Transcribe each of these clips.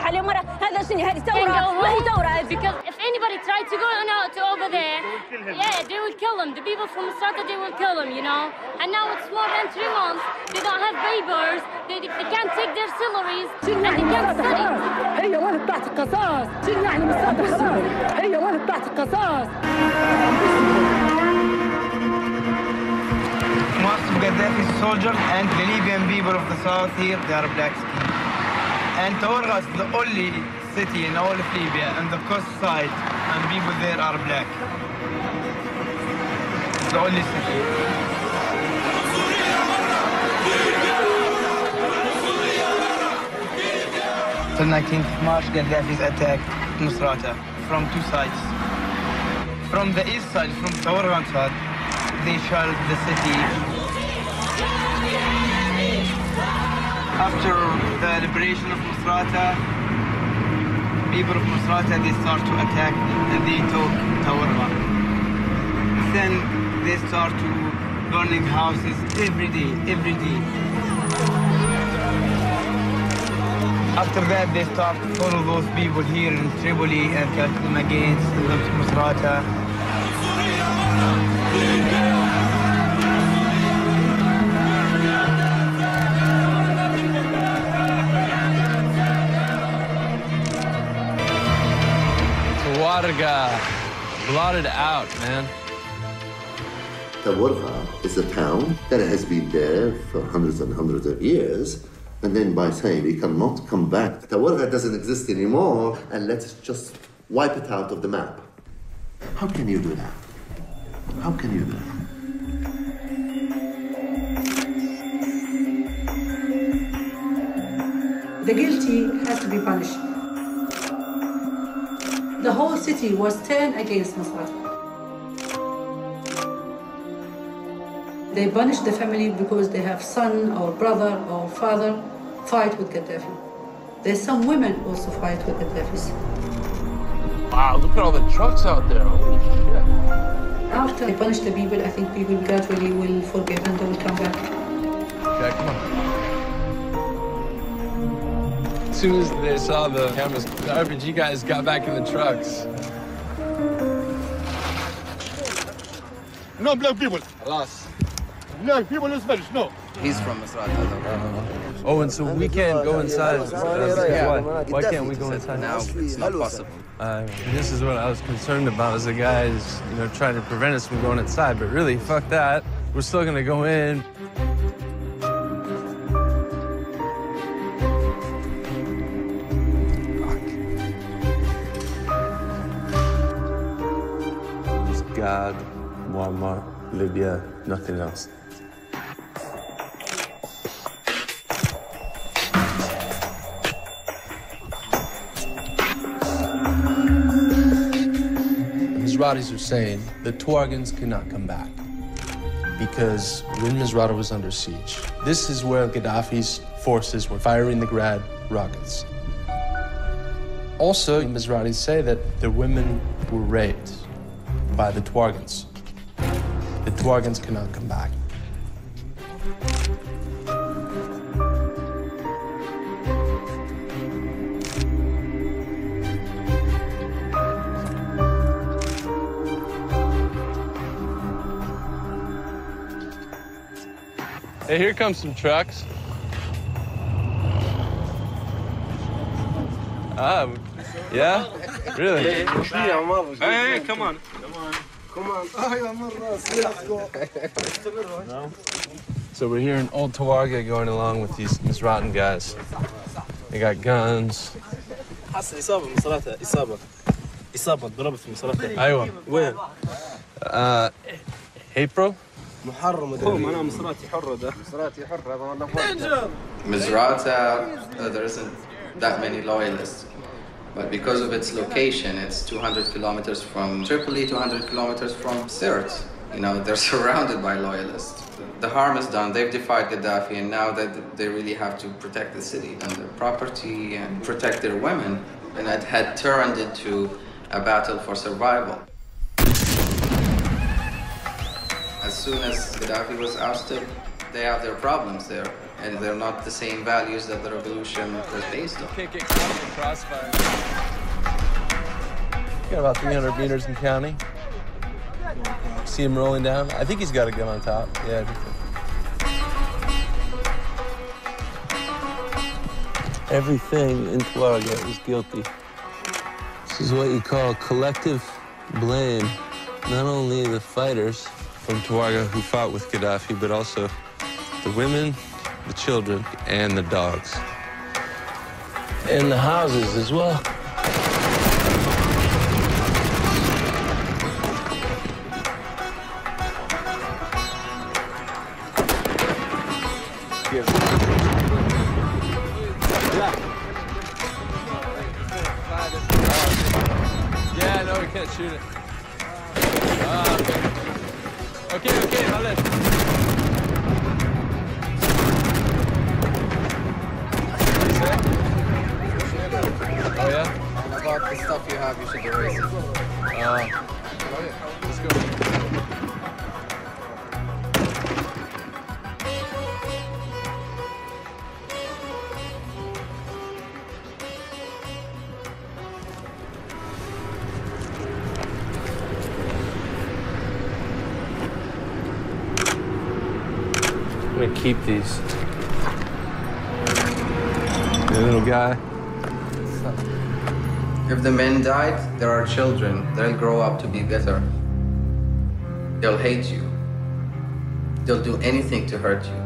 عليه مرة هذا شنو هذه ثورة ما هي ثورة because if anybody tried to go out to over there yeah they will kill him the people from Misrata they will kill him you know and now it's more than 3 months they don't have papers they can't take their salaries and they can't study هي وين بتاعت القصاص شنو يعني مصادر خلاص هي وين بتاعت القصاص Most of Gaddafi's soldiers and the Libyan people of the south here, they are black skin. And Tawargha is the only city in all of Libya and the coast side, and people there are black. It's the only city. Till 19th March, Gaddafi's attacked Misrata from 2 sides. From the east side, from Tawargha side, they shelled the city. After the liberation of Misrata, people of Misrata, they start to attack and they took Tawargha. Then they start to burning houses every day. After that, they start to follow those people here in Tripoli and catch them against Misrata. Tawargha, blotted out, man. Tawargha is a town that has been there for hundreds and hundreds of years, and then by saying we cannot come back, Tawargha doesn't exist anymore, and let's just wipe it out of the map. How can you do that? How can you do that? The guilty has to be punished. The whole city was turned against Misrata. They punished the family because they have son or brother or father fight with Gaddafi. There's some women also fight with Gaddafi. Wow, look at all the trucks out there. Holy shit. After they punish the people, I think people gradually will forgive and they will come back. Okay, come on. As soon as they saw the cameras, the RPG guys got back in the trucks. No black people. Alas. Black people in Spanish, no. He's from Misrata, though. Oh, and so we can't go inside. Why can't we go inside? Now it's not possible. This is what I was concerned about as the guys, trying to prevent us from going inside. But really, fuck that. We're still gonna go in. God, Muammar, Libya, nothing else. The Mizratis are saying the Tawarghans cannot come back because when Misrata was under siege, this is where Gaddafi's forces were firing the Grad rockets. Also, the Mizratis say that the women were raped by the Tawarghans. The Tawarghans cannot come back. Hey, here comes some trucks. Yeah? Really? Hey, come on. So we're here in Old Tawargha going along with these Misratan guys. They got guns. حصل إصابة مصراتها إصابة ضربت في مصراتها. أيوة. وين؟ April? محرم أنا مصراتي حرة ده. مصراتي حرة والله. Misrata, there isn't that many loyalists. But because of its location, it's 200 kilometers from Tripoli, 200 kilometers from Sirte. They're surrounded by loyalists. The harm is done. They've defied Gaddafi, and now that they really have to protect the city and their property and protect their women. And it had turned into a battle for survival. As soon as Gaddafi was ousted, they have their problems there, and they're not the same values that the revolution was based on. You can't get caught in the crossfire. Got about 300 meters in county. See him rolling down? I think he's got a gun on top. Yeah, I think so. Everything in Tawargha is guilty. This is what you call collective blame. Not only the fighters from Tawargha who fought with Gaddafi, but also the women, the children, and the dogs. And the houses as well. Yeah, no, we can't shoot it. Okay, vale. Oh, yeah? About the stuff you have, you should erase it. Let's go. I'm gonna keep these. The little guy. If the men died, there are children. They'll grow up to be better. They'll hate you. They'll do anything to hurt you.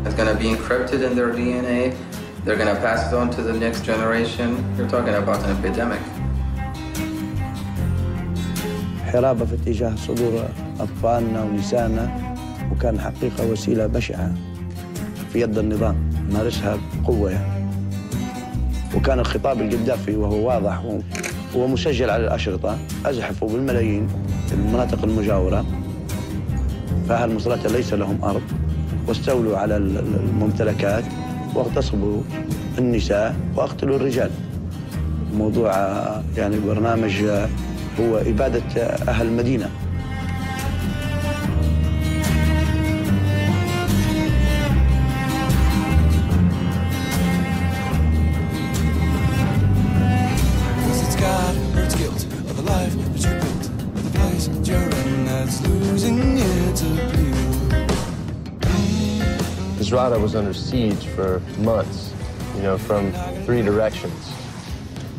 It's gonna be encrypted in their DNA. They're gonna pass it on to the next generation. You're talking about an epidemic. حرابة في اتجاه صدور أطفالنا ونسائنا، وكان حقيقة وسيلة بشعة في يد النظام مارسها بقوة يعني. وكان الخطاب القدافي وهو واضح ومسجل على الأشرطة: أزحفوا بالملايين المناطق المجاورة، فأهل مصراتة ليس لهم أرض، واستولوا على الممتلكات واغتصبوا النساء واقتلوا الرجال. موضوع يعني برنامج هو إبادة أهل المدينة. Misrata was under siege for months, you know, from 3 directions.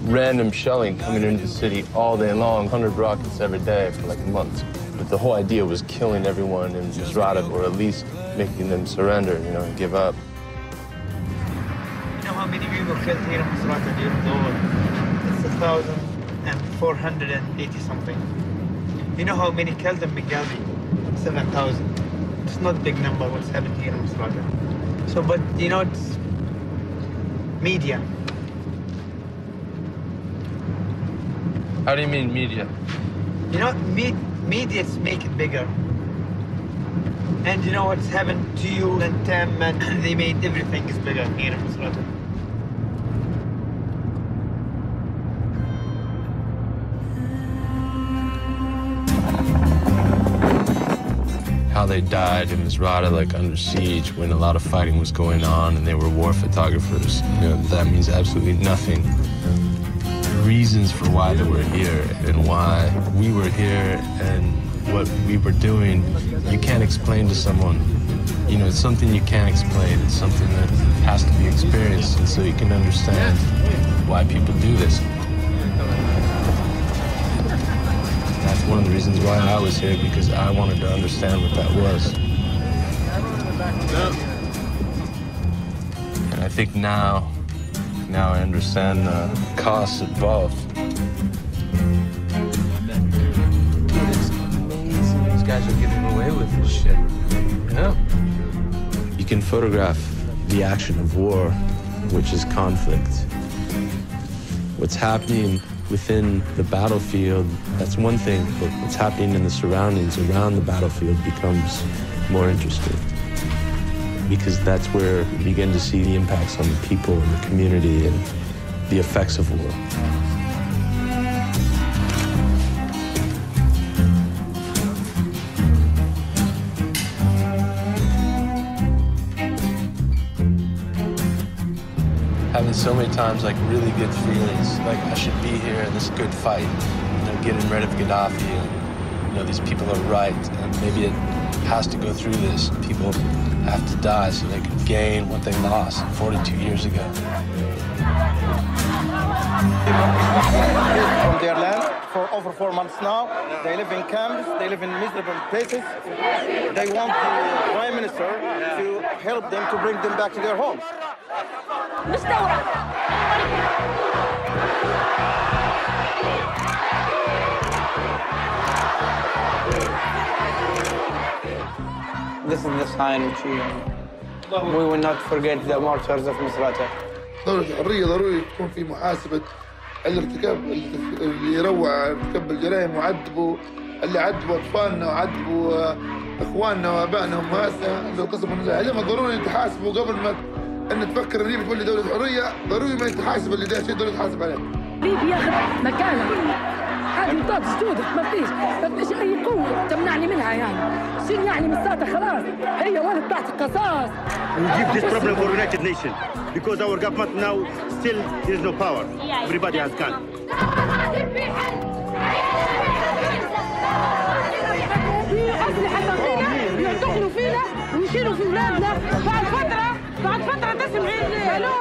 Random shelling coming into the city all day long, 100 rockets every day for like months. But the whole idea was killing everyone in Misrata, or at least making them surrender, you know, and give up. You know how many people killed here in Misrata during the war? It's 1,480 something. You know how many killed in Benghazi? 7,000. It's not a big number what's happened here in Misrata. So, but you know, it's media. How do you mean media? You know, media make it bigger. And you know what's happened to you and Tam, and they made everything is bigger here in Misrata. How they died in Misrata, like under siege, when a lot of fighting was going on and they were war photographers. You know, that means absolutely nothing. Reasons for why they were here and why we were here and what we were doing, you can't explain to someone. You know, it's something you can't explain. It's something that has to be experienced, and so you can understand why people do this. That's one of the reasons why I was here, because I wanted to understand what that was. And I think now I understand the costs involved. It's amazing these guys are getting away with this shit. You know? You can photograph the action of war, which is conflict. What's happening within the battlefield, that's one thing, but what's happening in the surroundings around the battlefield becomes more interesting. Because that's where we begin to see the impacts on the people and the community and the effects of war. having so many times like really good feelings, like I should be here in this good fight, getting rid of Gaddafi, and these people are right, and maybe it has to go through this. People have to die so they can gain what they lost 42 years ago. From their land for over 4 months now. They live in camps, they live in miserable places. They want the Prime Minister to help them to bring them back to their homes. This is the sign which we will not forget the martyrs of Misrata. دولة الحرية ضروري تكون في محاسبة الارتكاب اللي يروع ارتكاب الجرائم وعذبوا اللي عذبوا أطفالنا وعذبوا إخواننا وآبائنا وأمهاتنا اللي قسموا النزاع. لما ضروري يتحاسبوا قبل ما أن تفكر إن بتولي دولة حرية، ضروري ما يتحاسب اللي ده شيء ضروري يتحاسب عليه. ليبيا ياخذ مكانه. هذه بطاقة سودة ما فيش أي قوة تمنعني منها يعني. شنو يعني مساطة خلاص هي ولد تحت القصاص. We give this problem for United Nations because our government now still there is no power. Everybody has gone. أسلحة ثقيلة يعتقلوا فينا ويشيلوا في بلادنا. بعد فترة تسمعين ألو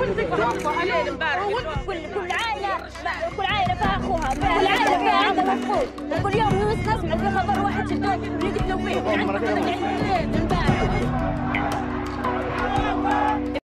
ولدك توفى عليه امبارح. كل عائلة فيها أخوها، كل عائلة فيها عندها مفقود، وكل يوم نسمع في خبر واحد شدوه يقتلوا فيه.